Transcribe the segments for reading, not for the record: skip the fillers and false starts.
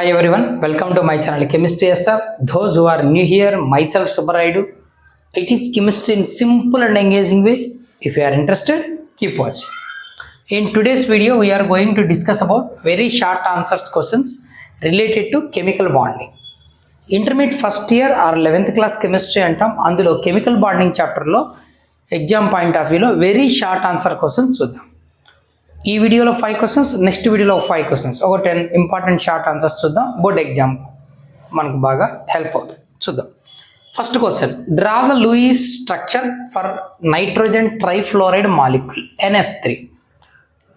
Hi everyone, welcome to my channel Chemistry SR. Those who are new here, myself Subbaraidu. It is chemistry in simple and engaging way. If you are interested, keep watching. In today's video, we are going to discuss about very short answers questions related to chemical bonding. Intermediate first year or 11th class chemistry అంటాం. అందులో chemical bonding chapter లో exam point of వ్యూలో very short answer questions చూద్దాం. ఈ వీడియోలో 5 questions, next వీడియోలో 5 questions, ఒక 10 important short answers చూద్దాం. బోర్డ్ ఎగ్జామ్ మనకు బాగా హెల్ప్ అవుతుంది. చూద్దాం. First question, draw the Lewis structure for nitrogen trifluoride molecule NF3.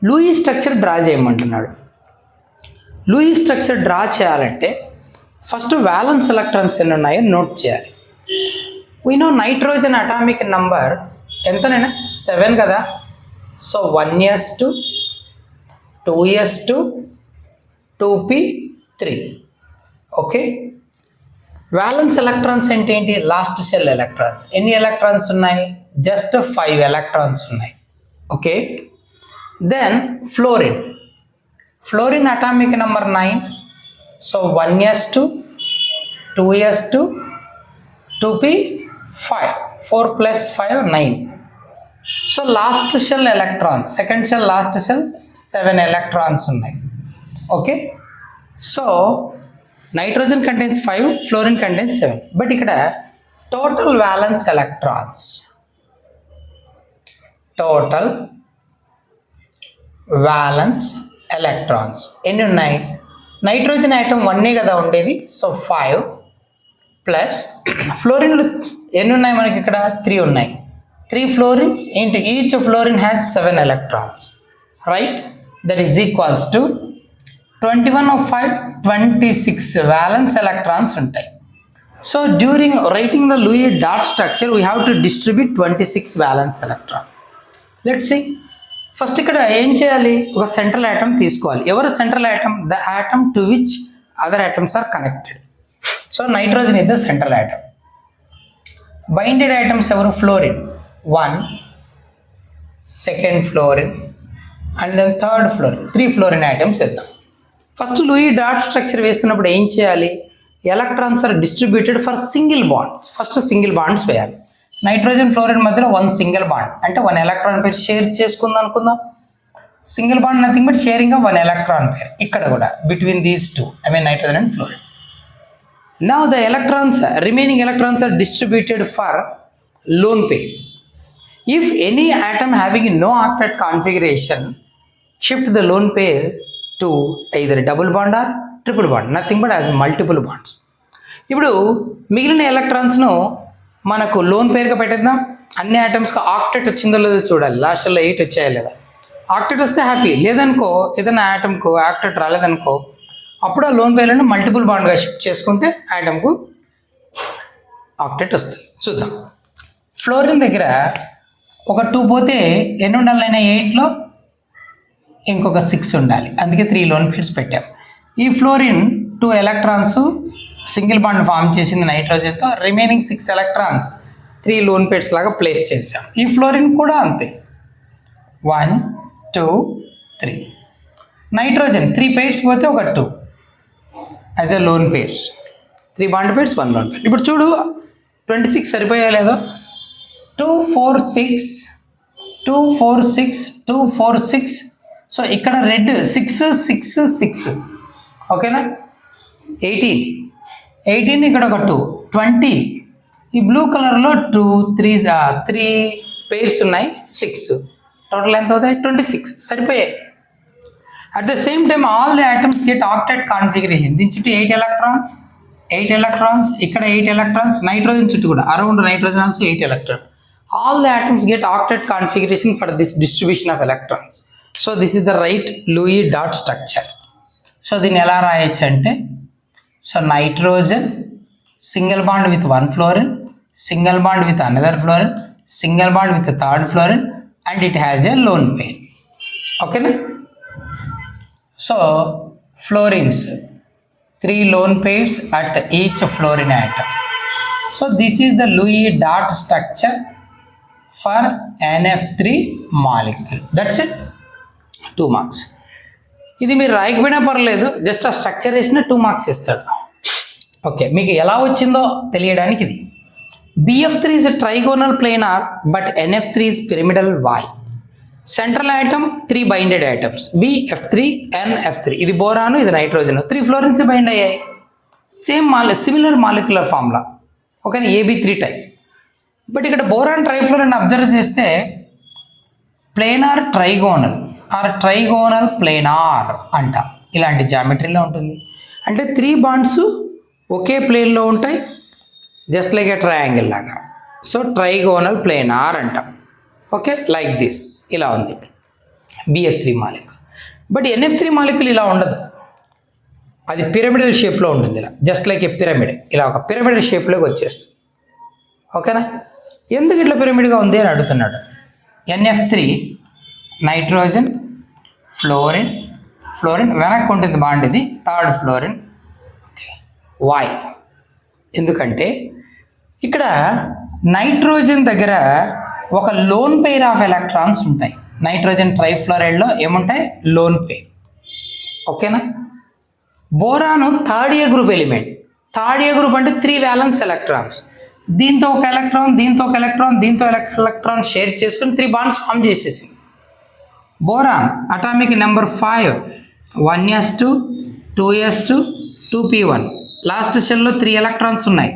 Lewis structure draw చేయమంటున్నాడు. లూయిస్ స్ట్రక్చర్ డ్రా చేయాలంటే ఫస్ట్ వ్యాలెన్స్ ఎలక్ట్రాన్స్ ఎన్ని ఉన్నాయో నోట్ చేయాలి. We know nitrogen atomic number ఎంతనైనా 7 కదా. So 1s2, 2s2, 2p3. Okay. Violence electrons అంటే ఏంటి? Last shell electrons. ఎన్ని ఎలక్ట్రాన్స్ ఉన్నాయి? జస్ట్ 5 ఎలక్ట్రాన్స్ ఉన్నాయి. Okay. Then fluorine. Fluorine atomic number 9. So 1s2, 2s2, 2p5. 4 + 5 9. So last shell electrons, second shell last shell 7 electrons ఉన్నాయి. Okay. So nitrogen contains 5, fluorine contains 7. But ఇక్కడ total valence electrons, total valence electrons ఎన్ని ఉన్నాయి? Nitrogen item 1 కదా ఉండేది. So 5 plus ఫ్లోరిన్లు ఎన్ని ఉన్నాయి మనకి? ఇక్కడ 3 ఉన్నాయి. 3 fluorines into each fluorine has 7 electrons, right? That is equals to 21 of 5, 26 valence electrons ఉంటాయి. So during writing the Lewis dot structure, we have to distribute 26 valence electron. Let's see. First ఇక్కడ ఏం చేయాలి? ఒక సెంట్రల్ ఆటమ్ తీసుకోవాలి. ఎవరు central atom? The atom to which other atoms are connected. So nitrogen is the central atom. Bonded atoms ఎవరు? Fluorine 1, second fluorine and then third fluorine. 3 fluorine atoms వేద్దాం. First Lewis dot structure వేస్తున్నప్పుడు ఏం చేయాలి? Electrons are distributed for single bonds. First single bonds వేయాలి. Nitrogen fluorine మధ్యలో 1 single bond, అంటే 1 electron పేర్ share చేసుకుందాం అనుకుందాం. Single bond nothing but sharing of 1 electron pair. ఇక్కడ కూడా between these 2, I mean nitrogen and fluorine. Now the electrons, remaining electrons are distributed for lone pair. If any atom having no octet configuration, shift the lone pair to either double bond or triple bond, nothing but as multiple bonds. ఇప్పుడు మిగిలిన ఎలక్ట్రాన్స్ను మనకు loan పేర్గా పెట్టేద్దాం. అన్ని ఆటమ్స్కి octet వచ్చిందో లేదో చూడాలి. లాస్ట్లో 8 వచ్చాయా లేదా? ఆక్టెట్ వస్తే హ్యాపీ, లేదనుకో ఏదైనా ఆటమ్కు ఆక్టెట్ రాలేదనుకో అప్పుడు ఆ లోన్ పేర్లను మల్టిపుల్ బాండ్గా షిఫ్ట్ చేసుకుంటే ఆటమ్కు ఆక్టెట్ వస్తుంది. చూద్దాం. ఫ్లోరిన్ దగ్గర ఒక 2 పోతే ఎన్ని ఉండాలైనా 8లో ఇంకొక 6 ఉండాలి. అందుకే 3 లోన్ పేర్స్ పెట్టాం. ఈ fluorine 2 electrons single bond form చేసింది నైట్రోజన్తో. రిమైనింగ్ 6 ఎలక్ట్రాన్స్ 3 లోన్ పేర్స్ లాగా ప్లేస్ చేసాం. ఈ ఫ్లోరిన్ కూడా అంతే. 1, 2, 3. నైట్రోజన్ 3 పేర్స్ పోతే ఒక 2 అదే loan pairs. 3 bond pairs 1 lone pair. ఇప్పుడు చూడు 26 సరిపోయా లేదో? 2, 4, 6, 2, 4, 6, 2, 4, 6. సో ఇక్కడ రెడ్ 6, 6, 6. ఓకేనా? 18 ఇక్కడ ఒక 2, 20. ఈ బ్లూ కలర్లో 2, 3 పేర్స్ ఉన్నాయి, 6. టోటల్ ఎంత అవుతాయి? 26. సరిపోయాయి. At the same time all the atoms get octet configuration. దీని చుట్టూ 8 ఎలక్ట్రాన్స్, 8 ఎలక్ట్రాన్స్, ఇక్కడ 8 ఎలక్ట్రాన్స్, నైట్రోజన్ చుట్టూ కూడా around nitrogen also 8 electrons. All the atoms get octet configuration for this distribution of electrons. So this is the right Lewis dot structure. So దీన్ని ఎలా రాయొచ్చు అంటే, so nitrogen single bond with 1 fluorine, single bond with another fluorine, single bond with third fluorine and it has a lone pair. ఓకేనా? So fluorines 3 lone pairs at each fluorine atom. So this is the Lewis dot structure for NF3 molecule. That's it. 2 marks. ఇది మీరు రాయకపోయినా పర్లేదు, just ఆ structure వేసిన 2 marks ఇస్తాడు. Okay, మీకు ఎలా వచ్చిందో తెలియడానికి ఇది. BF3 is a trigonal planar but NF3 is pyramidal. Why? Central atom 3 binded atoms BF3 NF3. ఇది బోరాను, ఇది నైట్రోజన్, 3 ఫ్లోరిన్స్ బైండ్ అయ్యాయి. Similar molecular formula. ఓకేనా, AB3 టైప్. బట్ ఇక్కడ బోరాన్ ట్రైఫ్లోరిన్ అబ్జర్వ్ చేస్తే planar trigonal or trigonal planar అంట. ఇలాంటి జామెట్రీలో ఉంటుంది. అంటే 3 బాండ్స్ ఒకే ప్లేన్లో ఉంటాయి, జస్ట్ లైక్ ఏ ట్రయాంగిల్ లాగా. సో ట్రైగోనల్ ప్లేనార్ అంటాం. ఓకే, లైక్ దిస్ ఇలా ఉంది BF3 molecule. But NF3 molecule ఇలా ఉండదు, అది పిరమిడల్ షేప్లో ఉంటుంది. ఇలా జస్ట్ లైక్ ఏ పిరమిడ్, ఇలా ఒక పిరమిడల్ షేప్లోకి వచ్చేస్తుంది. ఓకేనా, ఎందుకు ఇట్లా పిరమిడ్గా ఉంది అని అడుగుతున్నాడు. NF3 నైట్రోజన్, ఫ్లోరిన్, ఫ్లోరిన్ వెనక్కి ఉంటుంది బాండ్, ఇది 3rd ఫ్లోరిన్. Okay, why? ఎందుకంటే ఇక్కడ నైట్రోజన్ దగ్గర ఒక లోన్ పెయిర్ ఆఫ్ ఎలక్ట్రాన్స్ ఉంటాయి. నైట్రోజన్ ట్రైఫ్లోరైడ్లో ఏముంటాయి? Loan pair. ఓకేనా, బోరాను 3rd A group element. 3rd A group అంటే 3 వ్యాలెన్స్ ఎలక్ట్రాన్స్. దీంతో ఒక ఎలక్ట్రాన్, దీంతో ఒక ఎలక్ట్రాన్, దీంతో ఎలక్ట్రాన్ షేర్ చేసుకుని 3 బాండ్స్ ఫామ్ చేసేసింది. Boron atomic number 5, 1s2, 2s2, 2p1. Last షెల్లో 3 ఎలక్ట్రాన్స్ ఉన్నాయి.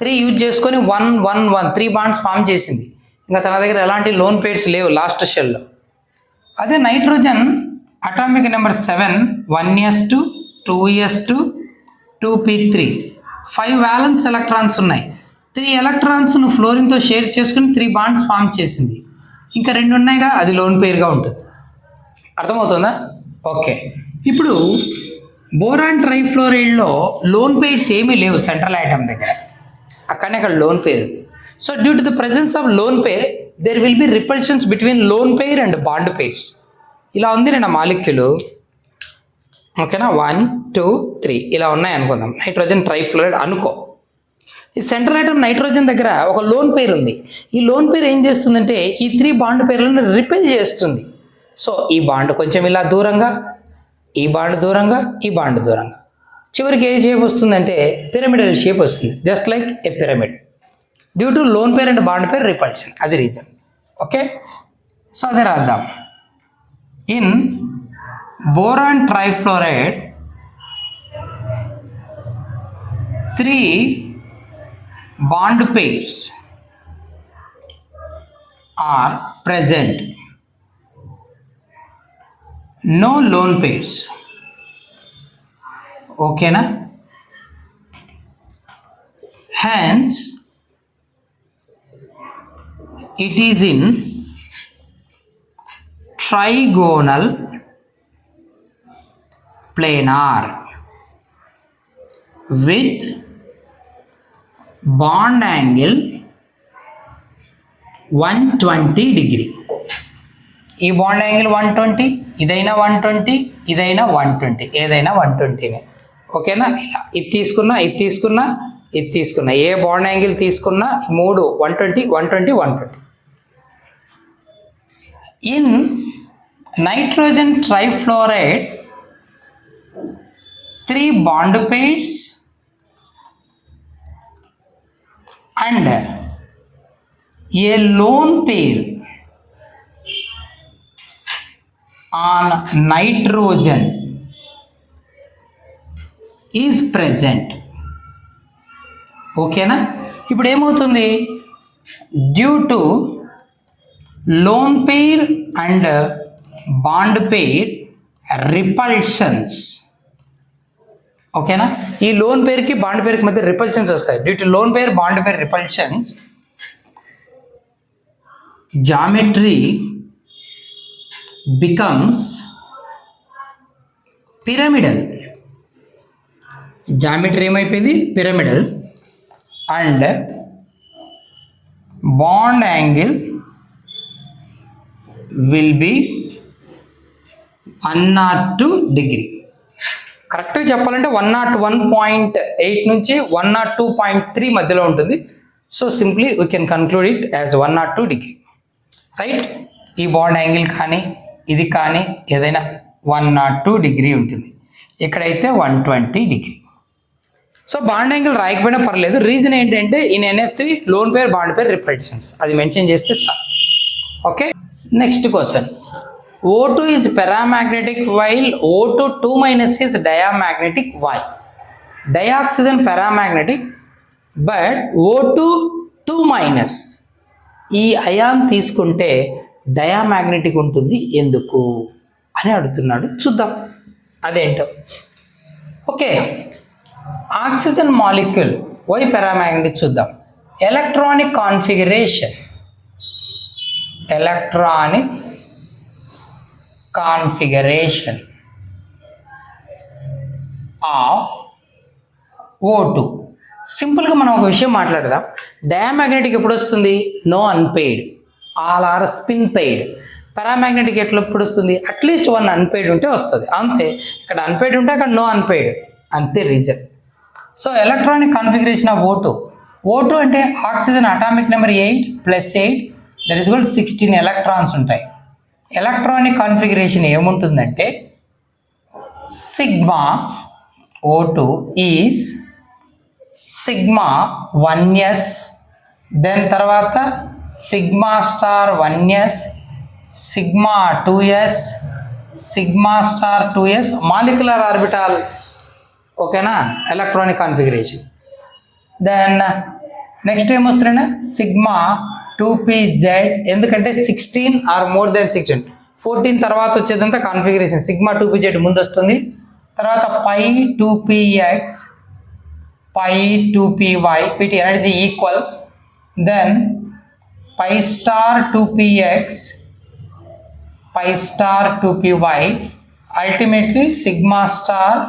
3 యూజ్ చేసుకొని 1, 1, 1 3 బాండ్స్ ఫామ్ చేసింది. ఇంకా తన దగ్గర ఎలాంటి లోన్ పెయిర్స్ లేవు లాస్ట్ షెల్లో. అదే nitrogen atomic number 7, 1s2, 2s2, 2p3. 5 violence electrons ఉన్నాయి. 3 ఎలక్ట్రాన్స్ను ఫ్లోరిన్తో షేర్ చేసుకుని 3 బాండ్స్ ఫామ్ చేసింది. ఇంకా 2 ఉన్నాయిగా, అది లోన్ పెయిర్గా ఉంటుంది. అర్థమవుతుందా? ఓకే, ఇప్పుడు బోరాన్ ట్రైఫ్లోరైడ్లో లోన్ పెయిర్స్ ఏమీ లేవు సెంట్రల్ ఆటమ్ దగ్గర, అక్కడనే అక్కడ lone pair. So due to the presence of lone pair there will be repulsions between lone pair and bond pairs. ఇలా ఉంది నేను మాలిక్యూలు. ఓకేనా, 1, 2, 3 ఇలా ఉన్నాయి అనుకుందాం. నైట్రోజన్ ట్రైఫ్లోరైడ్ అనుకో. ఈ సెంట్రల్ ఆటమ్ నైట్రోజన్ దగ్గర ఒక లోన్ పెయిర్ ఉంది. ఈ లోన్ పెయిర్ ఏం చేస్తుందంటే ఈ 3 బాండ్ పెయిర్లను రిపెల్ చేస్తుంది. సో ఈ బాండ్ కొంచెం ఇలా దూరంగా, ఈ బాండ్ దూరంగా, ఈ బాండ్ దూరంగా, చివరికి ఏ షేప్ వస్తుందంటే పిరమిడల్ షేప్ వస్తుంది, just like A pyramid. Due to lone pair and bond pair repulsion, అది రీజన్. ఓకే, సో అదే రాద్దాం. In boron trifluoride 3 bond pairs are present, no lone pairs. ఓకేనా, hence it is in trigonal planar with bond angle 120 degree. ఈ bond angle 120, ఇదైనా 120, ఇదైనా 120, ఏదైనా 120నే. ఓకేనా, ఇలా ఇది తీసుకున్నా, ఇది తీసుకున్నా, ఇది తీసుకున్నా, ఏ బాండ్ యాంగిల్ తీసుకున్నా 3 120, 120, 120. In nitrogen trifluoride 3 bond pairs and a lone pair on nitrogen is present. ఓకేనా, ఇప్పుడు ఏమవుతుంది? Due to lone pair and bond pair repulsions. ఓకేనా, ఈ లోన్ పేర్కి బాండ్ పేర్కి మధ్య రిపల్షన్స్ వస్తాయి. Due to lone pair bond pair repulsions, geometry becomes pyramidal. Geometry ఏమైపోయింది? Pyramidal. And bond angle will be 102 degree. కరెక్ట్గా చెప్పాలంటే 101.8 నుంచి 102.3 మధ్యలో ఉంటుంది. So simply we can conclude it as 102 degree. Right, ఈ బాండ్ యాంగిల్ కానీ ఇది కానీ ఏదైనా 102 డిగ్రీ ఉంటుంది, ఇక్కడైతే 120 డిగ్రీ. సో బాండ్ యాంగిల్ రాయకపోయినా పర్లేదు. రీజన్ ఏంటంటే in NF3 loan pair bond pair repulsions, అది మెన్షన్ చేస్తే చాలు. Okay, next question. O2 is paramagnetic while O2 2- is diamagnetic. Why? Dioxygen paramagnetic but O2 2-. ఈ అయాన్ తీసుకుంటే డయామాగ్నెటిక్ ఉంటుంది ఎందుకు అని అడుగుతున్నాడు, చూద్దాం అదేంటో. Okay, oxygen molecule why paramagnetic చూద్దాం. Electronic configuration of O2. సింపుల్గా మనం ఒక విషయం మాట్లాడదాం. డయామాగ్నెటిక్ ఎప్పుడు వస్తుంది? No unpaired, all are spin paired. Paramagnetic ఎప్పుడు వస్తుంది? అట్లీస్ట్ 1 అన్పెయిడ్ ఉంటే వస్తుంది, అంతే. ఇక్కడ అన్పెయిడ్ ఉంటే అక్కడ నో అన్పెయిడ్, అంతే reason. So electronic configuration of O2 అంటే oxygen atomic number 8 + 8 that is equal 16 electrons ఉంటాయి. ఎలక్ట్రానిక్ కాన్ఫిగరేషన్ ఏముంటుందంటే sigma O2 is sigma 1s, then తర్వాత sigma star 1s, sigma 2s, sigma star 2s molecular orbital. ఓకేనా, electronic configuration. Then next ఏమొస్తున్నాయి? Sigma 2pz, ఎందుకంటే 16 are more than 16, 14 తర్వాత వచ్చేదంతా configuration. Sigma 2pz ముందు వస్తుంది, తర్వాత పై 2px, పై 2py, వీటి energy equal. Then pi star 2px, pi star 2py, ultimately sigma star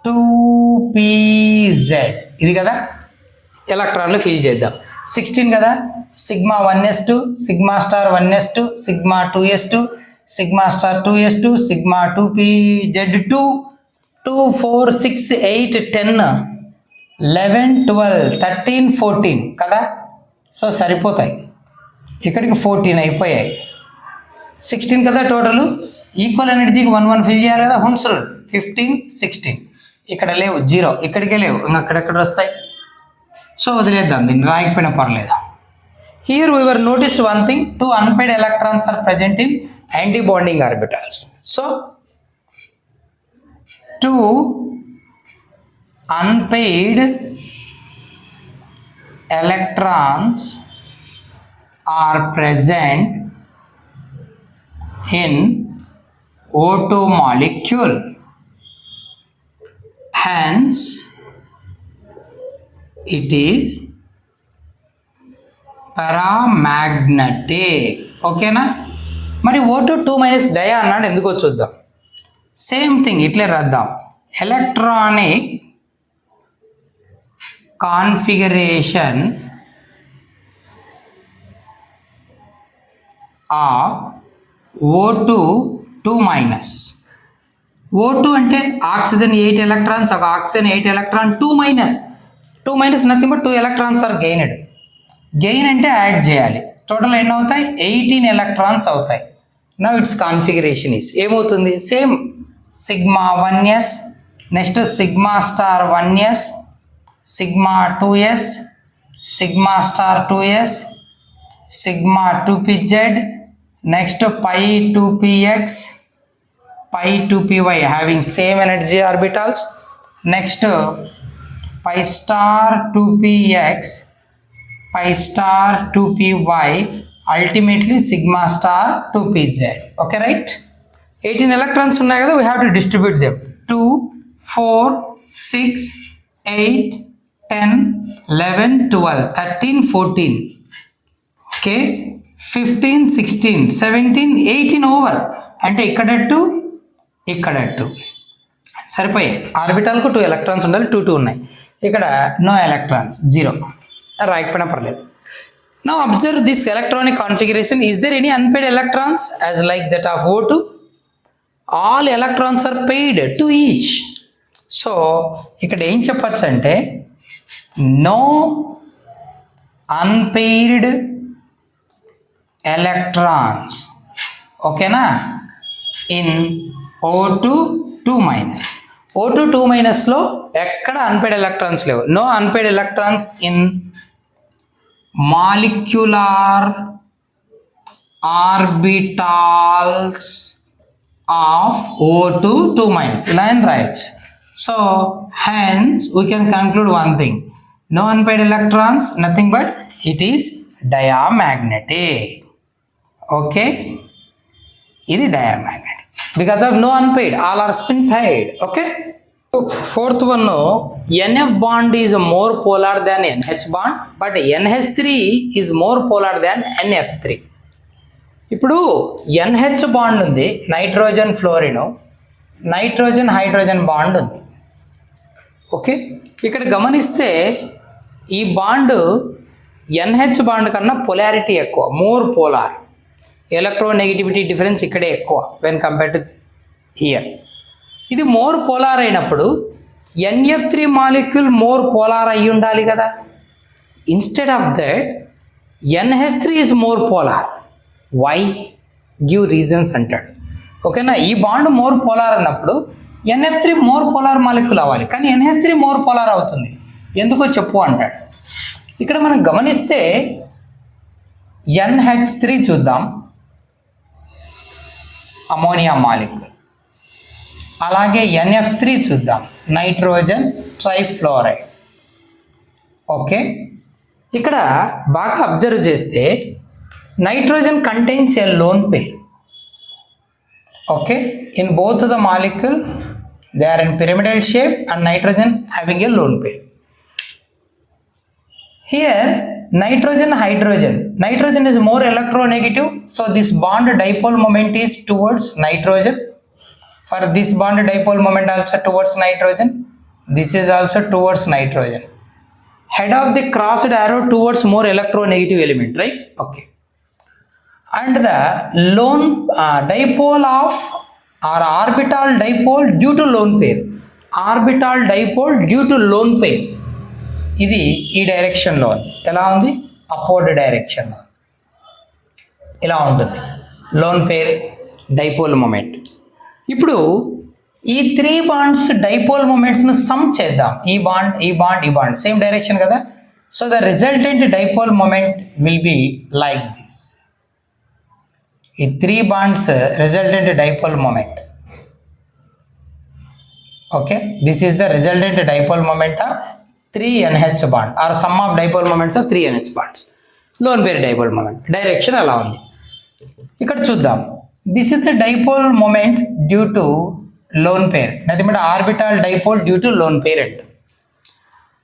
2pz. ఇది కదా ఎలక్ట్రాన్లు ఫిల్ చేద్దాం. 16 కదా, sigma 1s2, sigma star 1s2, sigma 2s2, sigma star 2s2, sigma 2pz2, 2 4 6 8 10 11 12 13 14 కదా. సో సరిపోతాయి, ఇక్కడికి 14 అయిపోయాయి. 16 కదా టోటల్. ఈక్వల్ ఎనర్జీకి 1 1 ఫిల్ చేయాలి కదా, హోమ్స్ రూల్. 15 16 ఇక్కడ లేవు, 0 ఇక్కడికే లేవు, అక్కడెక్కడ వస్తాయి. సో వదిలేద్దాం, దీన్ని రాయకపోయినా పర్లేదు. Here we were noticed one thing, 2 unpaid electrons are present in anti bonding orbitals. So 2 unpaid electrons are present in O2 molecule, hence it is paramagnetic. ఓకేనా, మరి O2 2- డయా అన్నాడు, ఎందుకో చూద్దాం. సేమ్ థింగ్ ఇట్లే రాద్దాం. Electronic configuration of O2 2-. O2 అంటే oxygen 8 electrons, ఒక oxygen 8 electron, 2-. 2- nothing but 2 electrons are gained. Gain అంటే యాడ్ చేయాలి, టోటల్ ఎన్ని అవుతాయి? 18 ఎలక్ట్రాన్స్ అవుతాయి. నౌ ఇట్స్ కాన్ఫిగరేషన్ ఈస్ ఏమవుతుంది? Same sigma 1s, next sigma star 1s, sigma 2s, sigma star 2s, sigma 2pz, next pi 2px, pi 2py having same energy orbitals, next pi star 2px, pi star 2py, ultimately sigma star 2pz. Okay right, 18 electrons ఉన్నాయి కదా, we have to distribute them. 2 4 6 8 10 11 12 13 14, okay 15 16 17 18 over, అంటే ఇక్కడ 2 ఇక్కడ 2 సరిపోయాయి. ఆర్బిటాల్కు 2 electrons ఉండాలి, 2 2 ఉన్నాయి. ఇక్కడ no electrons, 0, రాయకపోయినా పర్లేదు. Now observe this electronic configuration. Is there any unpaired electrons as like that of O2? All electrons are paired to each. So ఇక్కడ ఏం చెప్పచ్చు అంటే no unpaired electrons. ఓకేనా, ఇన్ O2 2 మైనస్. O2 2 మైనస్లో ఎక్కడ unpaired electrons లేవు. No unpaired electrons in molecular orbitals of O2 2 minus. ఇలా అని రాయొచ్చు. So hence we can conclude one thing, no unpaired electrons, nothing but it is diamagnetic. Okay, ఇది diamagnetic because of no unpaired, all are spin paid. Okay, fourth one, NF bond is more polar than NH bond, but NH3 is more polar than NF3. ఇప్పుడు NH bond ఉంది, nitrogen fluorine, nitrogen hydrogen bond ఉంది. Okay, ఇక్కడ గమనిస్తే ఈ bond NH bond కన్నా polarity ఎక్కువ, more polar. Electronegativity difference ఇక్కడే ఎక్కువ వెన్ కంపేర్ టు హియర్. ఇది మోర్ పోలార్ అయినప్పుడు NF3 మాలిక్యూల్ మోర్ పోలార్ అయి ఉండాలి కదా. Instead of that NH3 is more polar. Why? Give reasons అంటాడు. ఓకేనా, ఈ బాండ్ మోర్ పోలార్ అన్నప్పుడు NF3 మోర్ పోలార్ మాలిక్యూల్ అవ్వాలి, కానీ NH3 మోర్ పోలార్ అవుతుంది, ఎందుకో చెప్పు అంటాడు. ఇక్కడ మనం గమనిస్తే NH3 చూద్దాం, అమోనియా మాలిక్యూల్. అలాగే NF3 చూద్దాం, నైట్రోజన్ ట్రైఫ్లోరైడ్. ఓకే, ఇక్కడ బాగా అబ్జర్వ్ చేస్తే nitrogen contains a lone pair. Okay, in both of the molecule they are in pyramidal shape and nitrogen having a lone pair. Here nitrogen is more electronegative, so this bond dipole moment is towards nitrogen. For this bond dipole moment also towards nitrogen, this is also towards nitrogen. Head of the crossed arrow towards more electronegative element, right? Okay, and the lone dipole of or orbital dipole due to lone pair, orbital dipole due to lone pair, ఇది ఈ డైరెక్షన్లో ఉంది. ఎలా ఉంది? Upward డైరెక్షన్లో ఇలా ఉంటుంది loan pair dipole moment. ఇప్పుడు ఈ 3 బాండ్స్ డైపోల్ మొమెంట్స్ను సమ్ చేద్దాం. ఈ బాండ్ ఈ బాండ్ ఈ బాండ్ సేమ్ డైరెక్షన్ కదా. So the resultant dipole moment will be like this. ఈ 3 bonds resultant dipole moment. Okay, this is the resultant dipole moment of 3 NH bond or sum of dipole moments of 3 NH bonds. Lone pair dipole moment direction అలా ఉంది. ఇక్కడ చూద్దాం, this is the dipole moment due to lone pair, nothing but orbital dipole due to lone pair అంట.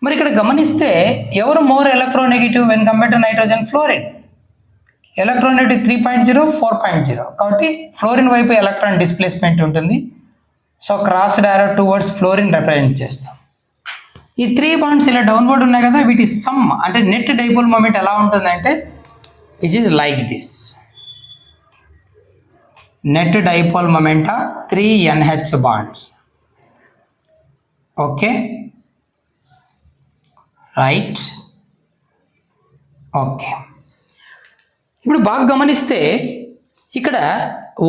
మరి ఇక్కడ గమనిస్తే ఎవరు more electronegative when compare to nitrogen? Fluorine. Electronegative 3.0 4.0, కాబట్టి ఫ్లోరిన్ వైపు ఎలక్ట్రాన్ డిస్ప్లేస్మెంట్ ఉంటుంది. సో క్రాస్డ్ ఆరో టువర్డ్స్ ఫ్లోరిన్ రిప్రజెంట్ చేస్తాం. ఈ 3 బాండ్స్ ఇలా డౌన్వర్డ్ ఉన్నాయి కదా, వీటి సమ్ అంటే నెట్ డైపోల్ మొమెంట్ ఎలా ఉంటుందంటే which is like this. Net dipole moment of 3 NH bonds. Okay, right. Okay, ఇప్పుడు బాగా గమనిస్తే ఇక్కడ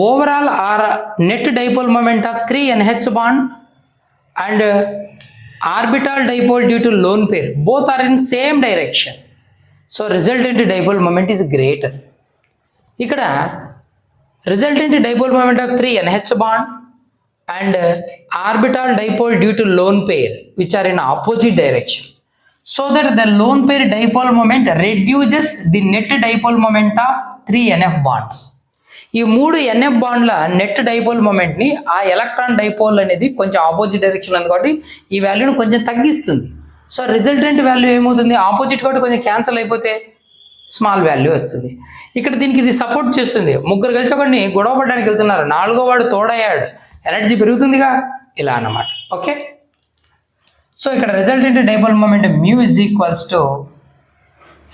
overall or net dipole moment of 3 NH bond and orbital dipole due to lone pair both are in same direction. So resultant dipole moment is greater. ఇక్కడ resultant dipole moment of 3 NH bond and orbital dipole due to lone pair which are in opposite direction. So that the lone pair dipole moment reduces the net dipole moment of 3 NF bonds. ఈ 3 NF బాండ్ల net dipole మొమెంట్ని ఆ electron dipole అనేది కొంచెం opposite direction ఉంది కాబట్టి ఈ వాల్యూని కొంచెం తగ్గిస్తుంది. సో రిజల్టెంట్ వాల్యూ ఏమవుతుంది? ఆపోజిట్ కాబట్టి కొంచెం క్యాన్సిల్ అయిపోతే స్మాల్ వాల్యూ వస్తుంది. ఇక్కడ దీనికి ఇది సపోర్ట్ చేస్తుంది. ముగ్గురు కలిసి ఒకడిని గొడవ పడడానికి వెళ్తున్నారు, 4వ వాడు తోడయ్యాడు, ఎనర్జీ పెరుగుతుందిగా, ఇలా అన్నమాట. ఓకే, సో ఇక్కడ resultant dipole moment mu is equals to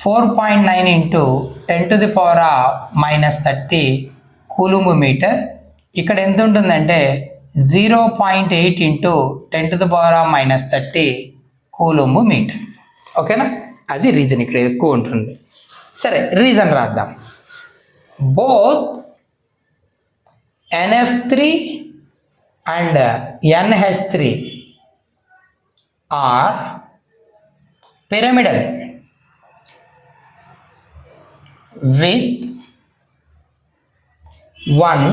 4.9 into 10⁻⁻30 coulomb metre. ఇక్కడ ఎంత ఉంటుందంటే 0.8 ఇంటూ 10⁻⁻30 కూలుంబ్ మీటర్. ఓకేనా, అది రీజన్ ఇక్కడ ఎక్కువ ఉంటుంది. సరే, రీజన్ రాద్దాం. Both NF3 and NH3 are pyramidal with one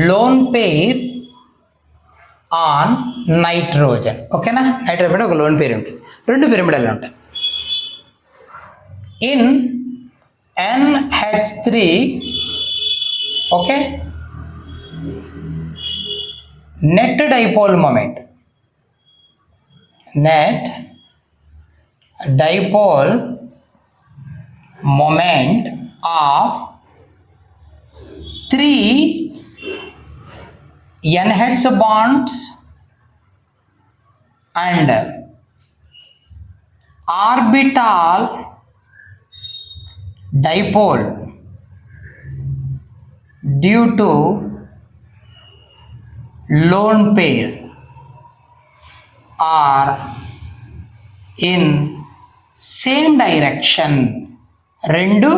lone pair on nitrogen. ఓకేనా, నైట్రోజన్ ఒక లోన్ పేర్ ఉంటుంది, రెండు పిరమిడల్ ఉంటాయి. In NH3 okay, net dipole moment, net dipole moment of 3 NH bonds and orbital dipole due to lone pair are in same direction. రెండు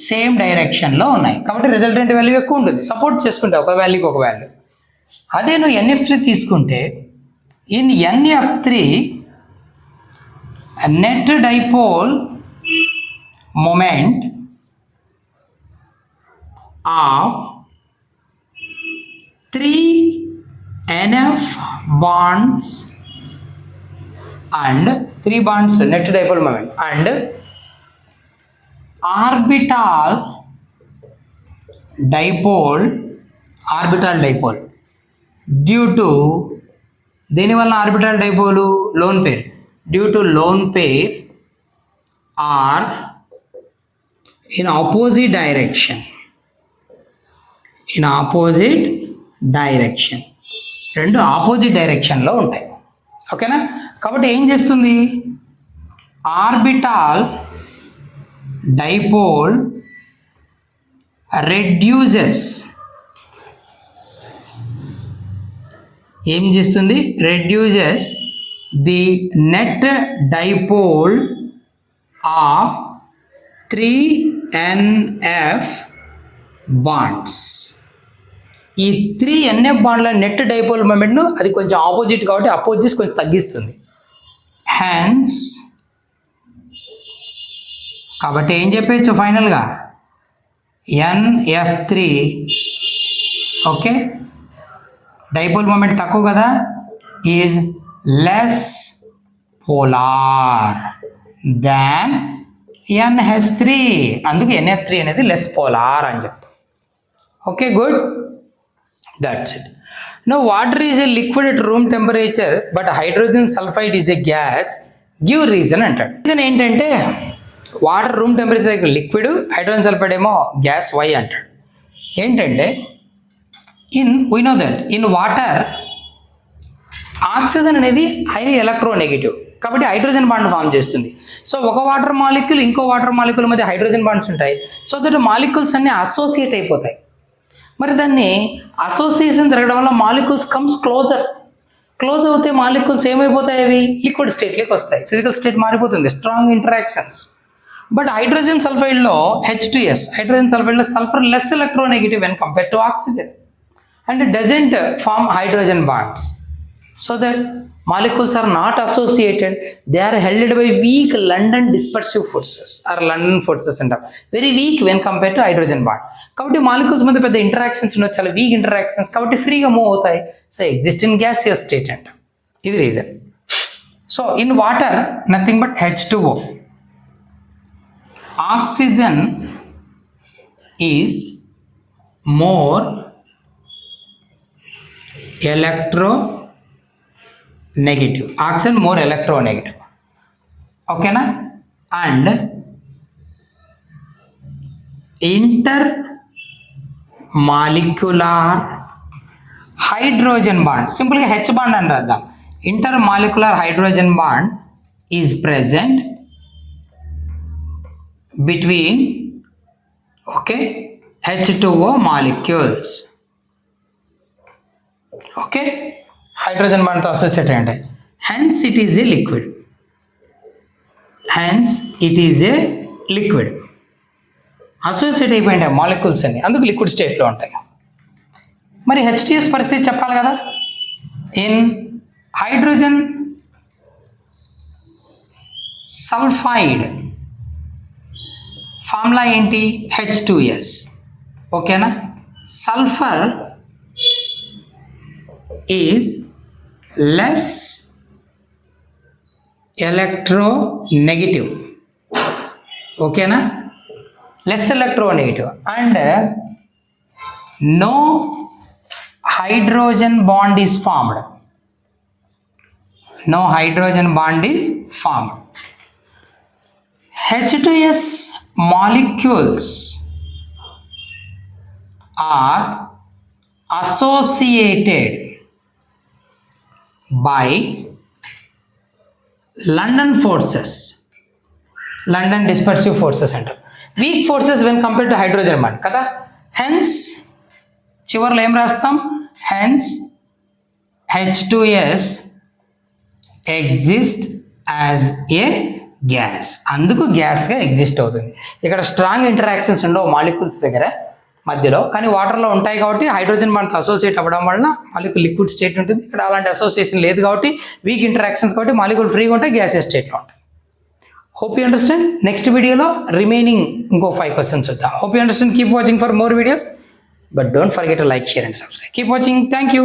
same డైరెక్షన్లో ఉన్నాయి కాబట్టి resultant value ఎక్కువ ఉంటుంది, సపోర్ట్ చేసుకుంటే ఒక వాల్యూకి ఒక వాల్యూ. అదే నువ్వు NF3 తీసుకుంటే in NF3 net dipole moment of 3 NF bonds and 3 bonds net dipole moment and orbital dipole due to దేనివల్ల orbital dipole lone pair, due to lone pair are in opposite direction, రెండు opposite డైరెక్షన్లో ఉంటాయి. ఓకేనా, కాబట్టి ఏం చేస్తుంది, orbital dipole reduces, ఏం చేస్తుంది, reduces the net dipole of 3 NF bonds. ఈ 3 NF బాండ్ల నెట్ డైపోల్ మూమెంట్ను అది కొంచెం ఆపోజిట్ కాబట్టి అపోజిట్ కొంచెం తగ్గిస్తుంది. హ్యాన్స్ కాబట్టి ఏం చెప్పచ్చు ఫైనల్గా NF3 ఓకే, డైపోల్ మూమెంట్ తక్కువ కదా, is less polar than NH3, అందుకే NF3 అనేది లెస్ పోలార్ అని చెప్తాం. Okay, good, that's it. No water is a liquid at room temperature but hydrogen sulphide is a gas, give reason అంటాడు. Reason ఏంటంటే water room temperature liquid, hydrogen sulphide ఏమో gas, why అంటాడు. ఏంటంటే we know that in water oxygen అనేది highly electronegative కాబట్టి hydrogen bond form చేస్తుంది. So ఒక water molecule ఇంకో వాటర్ మాలిక్యూల్ మధ్య హైడ్రోజన్ బాండ్స్ ఉంటాయి. సో దట్ మాలిక్యూల్స్ అన్నీ అసోసియేట్ అయిపోతాయి. మరి దాన్ని అసోసియేషన్ జరగడం వల్ల మాలిక్యూల్స్ కమ్స్ క్లోజ్ అవుతే మాలిక్యూల్స్ ఏమైపోతాయి, అవి లిక్విడ్ స్టేట్లోకి వస్తాయి, ఫిజికల్ స్టేట్ మారిపోతుంది, స్ట్రాంగ్ ఇంటరాక్షన్స్. బట్ హైడ్రోజన్ సల్ఫైడ్లో H2S, హైడ్రోజన్ సల్ఫైడ్లో sulphur less electronegative when compare to oxygen and doesn't form hydrogen bonds, so that molecules are not associated, they are held by weak London dispersive forces or London forces and very weak when compared to hydrogen bond. కాబట్టి molecules మధ్య పెద్ద interactions ఉన్నాయి, చాలా week interactions కాబట్టి ఫ్రీగా move అవుతాయి. So exist in gaseous state అంట, ఇది reason. So in water nothing but H2O. Oxygen is more electronegative, oxygen more electronegative, ఓకేనా. అండ్ ఇంటర్మాలిక్యులార్ హైడ్రోజన్ బాండ్, సింపుల్గా H బాండ్ అని రాద్దాం. Intermolecular hydrogen bond is present between okay H2O molecules. Okay, hydrogen బాండ్తో associate అంటే hence it is a liquid, associate అయిపోయింటాయి molecules అన్ని, అందుకు liquid స్టేట్లో ఉంటాయి. మరి హెచ్టిఎస్ పరిస్థితి చెప్పాలి కదా. ఇన్ హైడ్రోజన్ సల్ఫైడ్ ఫార్ములా ఏంటి? H2S. ఓకేనా. Sulphur is less electronegative. ఓకేనా, less electronegative and no hydrogen bond is formed. No hydrogen bond is formed. H2S molecules are associated by London forces. London dispersive forces అంటారు. Weak forces when compared to hydrogen bond కదా. Hence చివరిలో ఏం రాస్తాం? Hence H2S exist as a gas. అందుకు గ్యాస్గా exist అవుతుంది. ఇక్కడ strong interactions ఉండవు molecules దగ్గర మధ్యలో, కానీ వాటర్లో ఉంటాయి కాబట్టి హైడ్రోజన్ బాండ్తో అసోసియేట్ అవ్వడం వలన మాలిక్యూల్ లిక్విడ్ స్టేట్ ఉంటుంది. ఇక్కడ అలాంటి అసోసియేషన్ లేదు కాబట్టి వీక్ ఇంటరాక్షన్స్ కాబట్టి మాలిక్యూల్ ఫ్రీగా ఉంటాయి, గ్యాసెస్ స్టేట్లో ఉంటాయి. Hope you understand. నెక్స్ట్ వీడియోలో రిమైనింగ్ ఇంకో 5 questions చూద్దాం. Hope you understand. Keep watching for more videos. But don't forget to like, share and subscribe. Keep watching. Thank you.